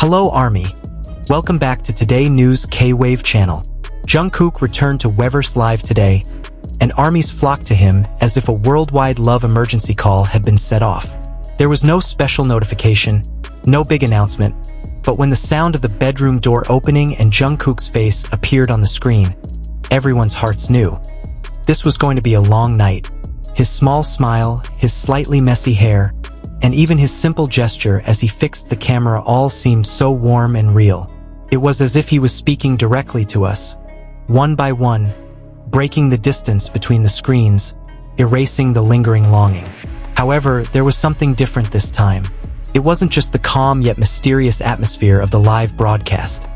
Hello Army. Welcome back to Today News K-Wave channel. Jungkook returned to Weverse Live today, and armies flocked to him as if a worldwide love emergency call had been set off. There was no special notification, no big announcement, but when the sound of the bedroom door opening and Jungkook's face appeared on the screen, everyone's hearts knew. This was going to be a long night. His small smile, his slightly messy hair, and even his simple gesture as he fixed the camera all seemed so warm and real. It was as if he was speaking directly to us, one by one, breaking the distance between the screens, erasing the lingering longing. However, there was something different this time. It wasn't just the calm yet mysterious atmosphere of the live broadcast,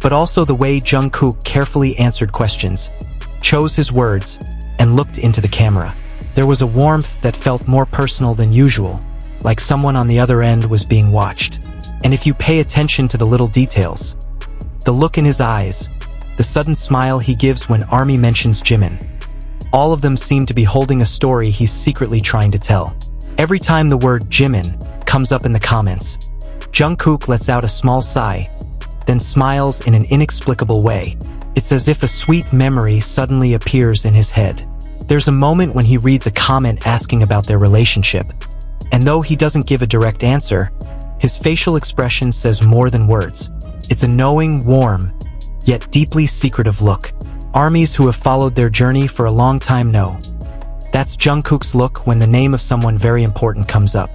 but also the way Jungkook carefully answered questions, chose his words, and looked into the camera. There was a warmth that felt more personal than usual, like someone on the other end was being watched. And if you pay attention to the little details, the look in his eyes, the sudden smile he gives when Army mentions Jimin, all of them seem to be holding a story he's secretly trying to tell. Every time the word Jimin comes up in the comments, Jungkook lets out a small sigh, then smiles in an inexplicable way. It's as if a sweet memory suddenly appears in his head. There's a moment when he reads a comment asking about their relationship, and though he doesn't give a direct answer, his facial expression says more than words. It's a knowing, warm, yet deeply secretive look. Armies who have followed their journey for a long time know. That's Jungkook's look when the name of someone very important comes up.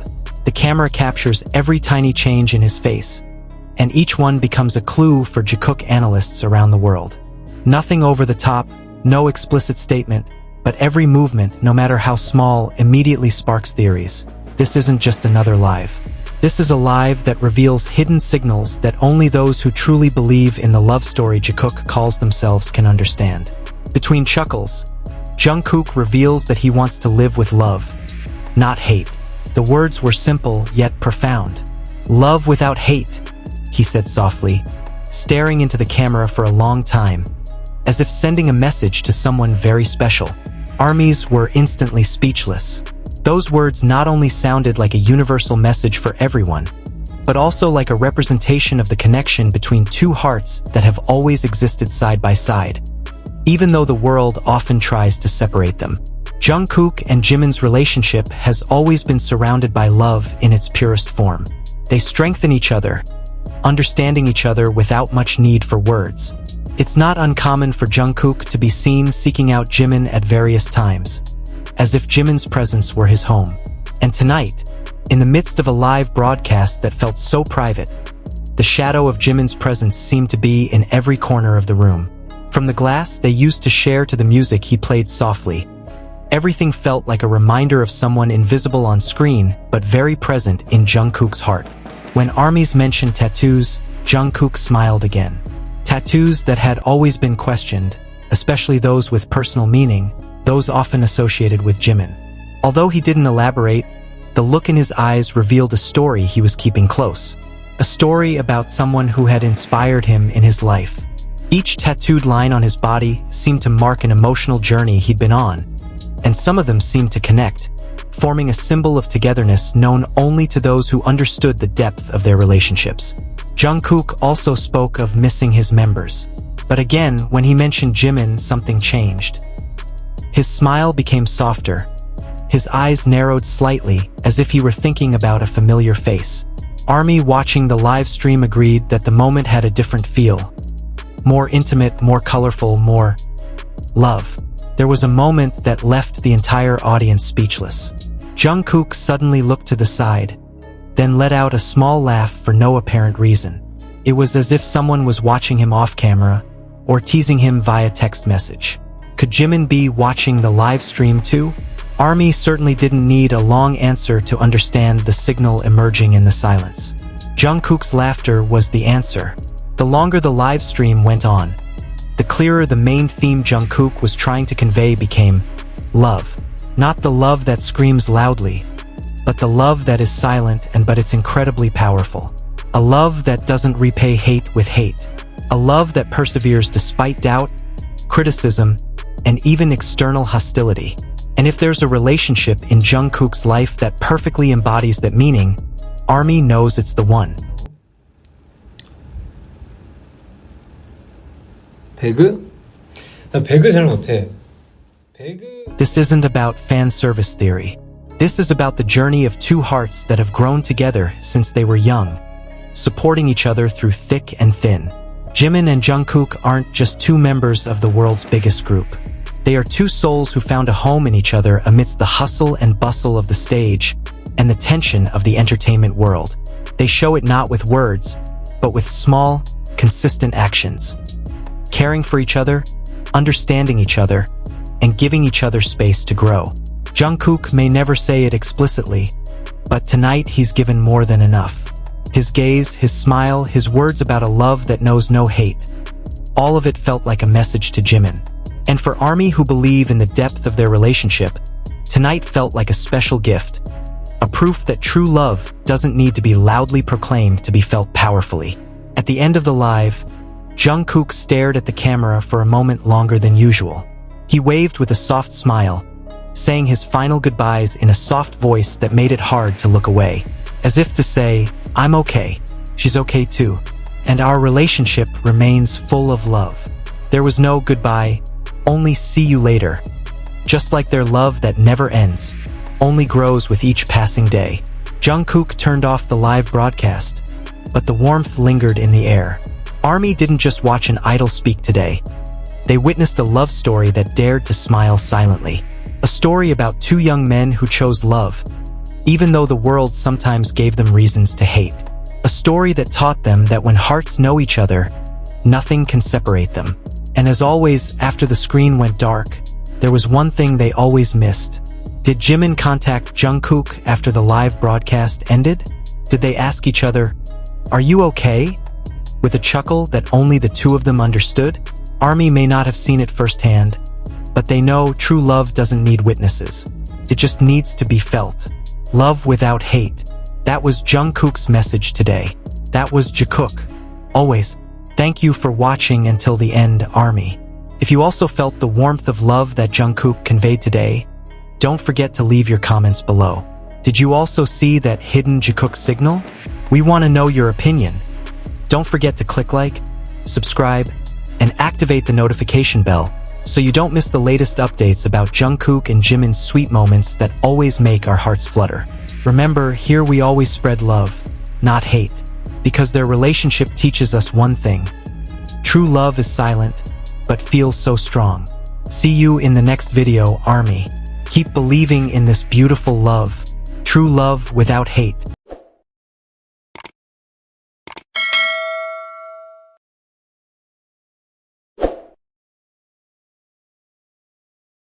The camera captures every tiny change in his face, and each one becomes a clue for Jikook analysts around the world. Nothing over the top, no explicit statement, but every movement, no matter how small, immediately sparks theories. This isn't just another live. This is a live that reveals hidden signals that only those who truly believe in the love story Jikook calls themselves can understand. Between chuckles, Jungkook reveals that he wants to live with love, not hate. The words were simple yet profound. Love without hate, he said softly, staring into the camera for a long time, as if sending a message to someone very special. Armies were instantly speechless. Those words not only sounded like a universal message for everyone, but also like a representation of the connection between two hearts that have always existed side by side, even though the world often tries to separate them. Jungkook and Jimin's relationship has always been surrounded by love in its purest form. They strengthen each other, understanding each other without much need for words. It's not uncommon for Jungkook to be seen seeking out Jimin at various times, as if Jimin's presence were his home. And tonight, in the midst of a live broadcast that felt so private, the shadow of Jimin's presence seemed to be in every corner of the room. From the glass they used to share to the music he played softly, everything felt like a reminder of someone invisible on screen but very present in Jungkook's heart. When armies mentioned tattoos, Jungkook smiled again. Tattoos that had always been questioned, especially those with personal meaning, those often associated with Jimin. Although he didn't elaborate, the look in his eyes revealed a story he was keeping close. A story about someone who had inspired him in his life. Each tattooed line on his body seemed to mark an emotional journey he'd been on, and some of them seemed to connect, forming a symbol of togetherness known only to those who understood the depth of their relationships. Jungkook also spoke of missing his members. But again, when he mentioned Jimin, something changed. His smile became softer. His eyes narrowed slightly, as if he were thinking about a familiar face. Army watching the live stream agreed that the moment had a different feel. More intimate, more colorful, more love. There was a moment that left the entire audience speechless. Jungkook suddenly looked to the side, then let out a small laugh for no apparent reason. It was as if someone was watching him off camera, or teasing him via text message. Could Jimin be watching the live stream too? Army certainly didn't need a long answer to understand the signal emerging in the silence. Jungkook's laughter was the answer. The longer the live stream went on, the clearer the main theme Jungkook was trying to convey became love. Not the love that screams loudly, but the love that is silent but it's incredibly powerful. A love that doesn't repay hate with hate. A love that perseveres despite doubt, criticism, and even external hostility. And if there's a relationship in Jungkook's life that perfectly embodies that meaning, Army knows it's the one. 배그? 나 배그 잘 못해. 배그... This isn't about fan service theory. This is about the journey of two hearts that have grown together since they were young, supporting each other through thick and thin. Jimin and Jungkook aren't just two members of the world's biggest group. They are two souls who found a home in each other amidst the hustle and bustle of the stage and the tension of the entertainment world. They show it not with words, but with small, consistent actions. Caring for each other, understanding each other, and giving each other space to grow. Jungkook may never say it explicitly, but tonight he's given more than enough. His gaze, his smile, his words about a love that knows no hate. All of it felt like a message to Jimin. And for ARMY who believe in the depth of their relationship, tonight felt like a special gift. A proof that true love doesn't need to be loudly proclaimed to be felt powerfully. At the end of the live, Jungkook stared at the camera for a moment longer than usual. He waved with a soft smile, saying his final goodbyes in a soft voice that made it hard to look away. As if to say, I'm okay, she's okay too, and our relationship remains full of love. There was no goodbye, only see you later. Just like their love that never ends, only grows with each passing day. Jungkook turned off the live broadcast, but the warmth lingered in the air. ARMY didn't just watch an idol speak today. They witnessed a love story that dared to smile silently. A story about two young men who chose love, even though the world sometimes gave them reasons to hate. A story that taught them that when hearts know each other, nothing can separate them. And as always, after the screen went dark, there was one thing they always missed. Did Jimin contact Jungkook after the live broadcast ended? Did they ask each other, "Are you okay?" With a chuckle that only the two of them understood? ARMY may not have seen it firsthand, but they know true love doesn't need witnesses. It just needs to be felt. Love without hate. That was Jungkook's message today. That was Jikook. Always, thank you for watching until the end, ARMY. If you also felt the warmth of love that Jungkook conveyed today, don't forget to leave your comments below. Did you also see that hidden Jikook signal? We want to know your opinion. Don't forget to click like, subscribe, and activate the notification bell so you don't miss the latest updates about Jungkook and Jimin's sweet moments that always make our hearts flutter. Remember, here we always spread love, not hate, because their relationship teaches us one thing. True love is silent, but feels so strong. See you in the next video, ARMY. Keep believing in this beautiful love, true love without hate.